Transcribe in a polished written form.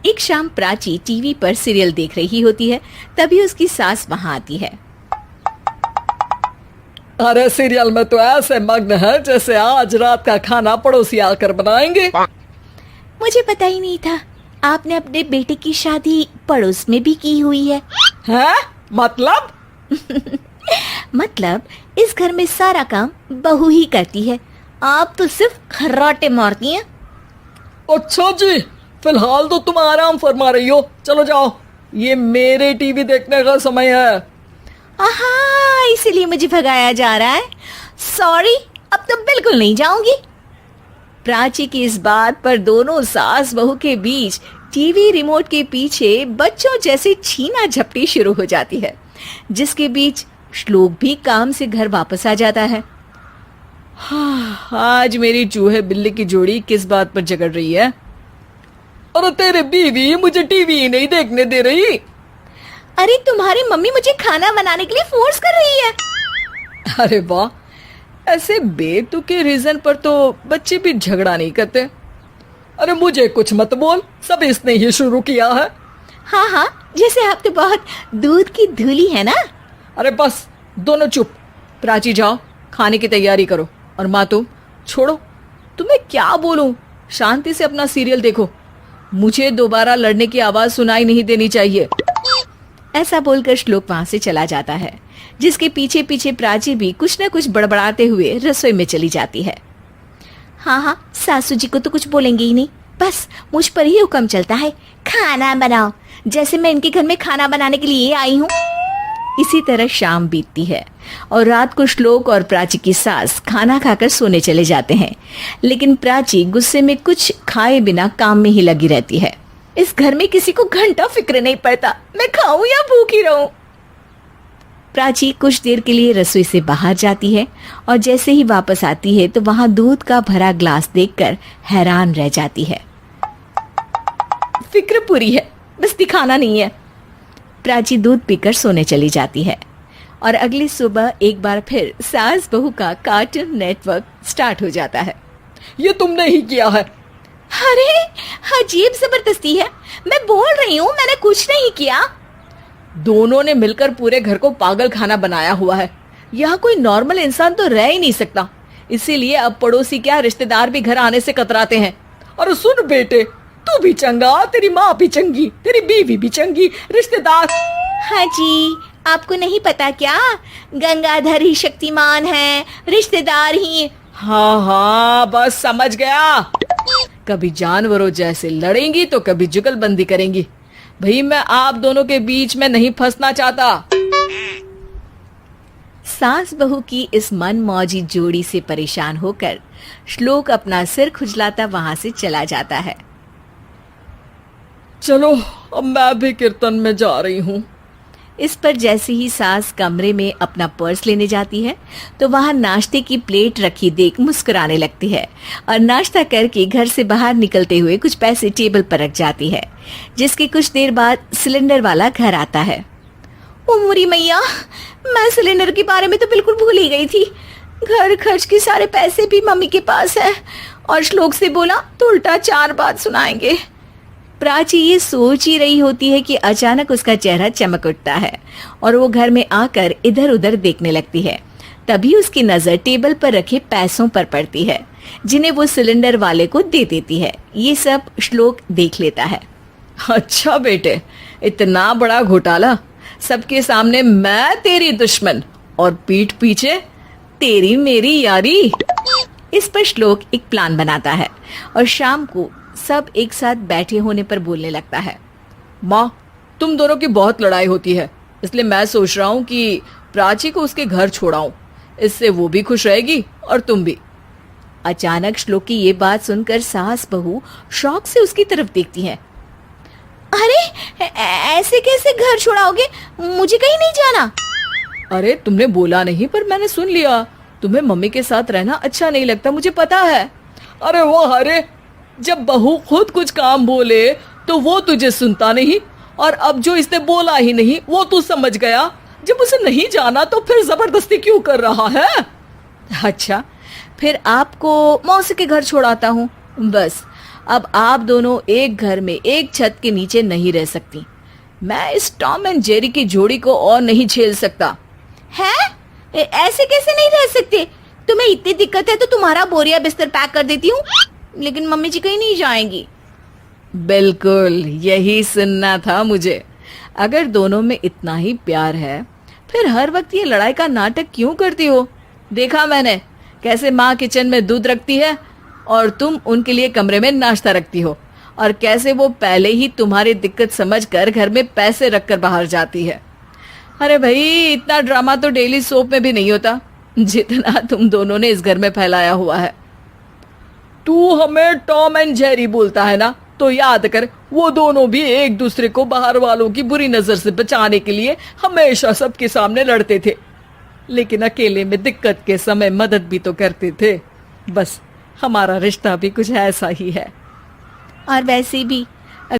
एक शाम प्राची टीवी पर सीरियल देख रही होती है। तभी उसकी सास वहां आती है। अरे सीरियल में तो ऐसे मग्न है जैसे आज रात का खाना पड़ोसी आकर बनाएंगे। मुझे पता ही नहीं था आपने अपने बेटे की शादी पड़ोस में भी की हुई है। हैं? मतलब? मतलब इस घर में सारा काम बहू ही करती है, आप तो सिर्फ खर्राटे मारती हैं। अच्छा जी, फिलहाल तो तुम आराम फरमा रही हो, चलो जाओ, ये मेरे टीवी देखने का समय है। आहा, इसीलिए मुझे भगाया जा रहा है। सॉरी, अब तो बिल्कुल नहीं जाऊंगी। प्राची की इस बात पर दोनों सास बहू के बीच टीवी रिमोट के पीछे बच्चों जैसे छीना झपटी शुरू हो जाती है, जिसके बीच श्लोक भी काम से घर वापस आ जाता है। आज मेरी चूहे बिल्ली की जोड़ी किस बात पर झगड़ रही है? अरे तेरे बीवी मुझे टीवी ही नहीं देखने दे रही। अरे तुम्हारी मम्मी मुझे खाना बनाने के लिए फोर्स कर रही है। अरे वाह, ऐसे बेतुके रीजन पर तो बच्चे भी झगड़ा नहीं करते। अरे मुझे कुछ मत बोल, सब इसने ही शुरू किया है। हाँ हाँ, जैसे आप तो बहुत दूध की धूली है ना। अरे बस, दोनों चुप। प्राची जाओ, खाने की तैयारी करो। और माँ तुम छोड़ो, तुम्हें क्या बोलूं, शांति से अपना सीरियल देखो, मुझे दोबारा लड़ने की आवाज सुनाई नहीं देनी चाहिए। ऐसा बोलकर श्लोक वहां से चला जाता है, जिसके पीछे पीछे प्राची भी कुछ न कुछ बड़बड़ाते हुए रसोई में चली जाती है। हाँ हाँ, सासू जी को तो कुछ बोलेंगे ही नहीं, बस मुझ पर ही हुक्म चलता है, खाना बनाओ, जैसे मैं इनके घर में खाना बनाने के लिए आई हूँ। इसी तरह शाम बीतती है और रात को श्लोक और प्राची की सास खाना खाकर सोने चले जाते हैं, लेकिन प्राची गुस्से में कुछ खाए बिना काम में ही लगी रहती है। इस घर में किसी को घंटा फिक्र नहीं पड़ता, मैं खाऊं या भूखी रहूं। प्राची कुछ देर के लिए रसोई से बाहर जाती है और जैसे ही वापस आती है तो वहां दूध का भरा ग्लास देखकर हैरान रह जाती है। फिक्र पूरी है, बस दिखाना नहीं है। प्राची दूध पीकर सोने चली जाती है और अगली सुबह एक बार फिर सास बहू का कार्टून नेटवर्क स्टार्ट हो जाता है। ये तुमने ही किया है। अरे अजीब जबरदस्ती है, मैं बोल रही हूँ मैंने कुछ नहीं किया। दोनों ने मिलकर पूरे घर को पागल खाना बनाया हुआ है। यहाँ कोई नॉर्मल इंसान तो रह ही नहीं सकता, इसीलिए अब पड़ोसी क्या रिश्तेदार भी घर आने से कतराते हैं। और सुन बेटे, तू भी चंगा, तेरी माँ भी चंगी, तेरी बीवी भी चंगी, रिश्तेदार। हाँ जी, आपको नहीं पता क्या, गंगाधर ही शक्तिमान है, रिश्तेदार ही। हाँ हाँ, बस समझ गया। कभी जानवरों जैसे लड़ेंगी तो कभी जुगलबंदी करेंगी। भाई मैं आप दोनों के बीच में नहीं फंसना चाहता। सास बहू की इस मन मौजी जोड़ी से परेशान होकर श्लोक अपना सिर खुजलाता वहां से चला जाता है। चलो अब मैं भी कीर्तन में जा रही हूँ। इस पर जैसे ही सास कमरे में अपना पर्स लेने जाती है तो वहां नाश्ते की प्लेट रखी देख मुस्कुराने लगती है और नाश्ता करके घर से बाहर निकलते हुए कुछ पैसे टेबल पर रख जाती है, जिसके कुछ देर बाद सिलेंडर वाला घर आता है। ओ मोरी मैया, मैं सिलेंडर के बारे में तो बिल्कुल भूल ही गई थी। घर खर्च के सारे पैसे भी मम्मी के पास है और श्लोक से बोला तो उल्टा 4 बात सुनाएंगे। प्राची ये सोच ही रही होती है कि अचानक उसका चेहरा चमक उठता है और वो घर में आकर इधर उधर देखने लगती है। तभी उसकी नजर टेबल पर रखे पैसों पर पड़ती है, जिन्हें वो सिलेंडर वाले को दे देती है। ये सब श्लोक देख लेता है। अच्छा बेटे, इतना बड़ा घोटाला, सबके सामने मैं तेरी दुश्मन और पीठ पीछे तेरी मेरी यारी। इस पर श्लोक एक प्लान बनाता है और शाम को सब एक साथ बैठे होने पर बोलने लगता है। माँ, तुम दोनों की बहुत लड़ाई होती है, इसलिए मैं सोच रहा हूँ कि प्राची को उसके घर छोड़ाऊं, इससे वो भी खुश रहेगी और तुम भी। अचानक श्लोक की ये बात सुनकर सास बहू शौक से उसकी तरफ देखती हैं। अरे ऐसे कैसे घर छोड़ाओगे, मुझे कहीं नहीं जाना। अरे तुमने बोला नहीं पर मैंने सुन लिया, तुम्हें मम्मी के साथ रहना अच्छा नहीं लगता, मुझे पता है। अरे वो, अरे जब बहू खुद कुछ काम बोले तो वो तुझे सुनता नहीं, और अब जो इसने बोला ही नहीं वो तू समझ गया। जब उसे नहीं जाना तो फिर जबरदस्ती क्यों कर रहा है? अच्छा, फिर आपको मौसी के घर छोड़ाता हूँ, बस अब आप दोनों एक घर में एक छत के नीचे नहीं रह सकती। मैं इस टॉम एंड जेरी की जोड़ी को और नहीं झेल सकता। है? ऐसे कैसे नहीं रह सकते? तुम्हें इतनी दिक्कत है तो तुम्हारा बोरिया बिस्तर पैक कर देती हूँ, लेकिन मम्मी जी कहीं नहीं जाएंगी। बिल्कुल यही सुनना था मुझे। अगर दोनों में इतना ही प्यार है फिर हर वक्त ये लड़ाई का नाटक क्यों करती हो? देखा मैंने कैसे माँ किचन में दूध रखती है और तुम उनके लिए कमरे में नाश्ता रखती हो, और कैसे वो पहले ही तुम्हारी दिक्कत समझकर घर में पैसे रखकर बाहर जाती है। अरे भाई, इतना ड्रामा तो डेली सोप में भी नहीं होता जितना तुम दोनों ने इस घर में फैलाया हुआ है। तू हमें टॉम एंड जेरी बोलता है ना, तो याद कर वो दोनों भी एक दूसरे को बाहर वालों की बुरी नजर से बचाने के लिए हमेशा सबके सामने लड़ते थे, लेकिन अकेले में दिक्कत के समय मदद भी तो करते थे। बस हमारा रिश्ता भी कुछ ऐसा ही है। और वैसे भी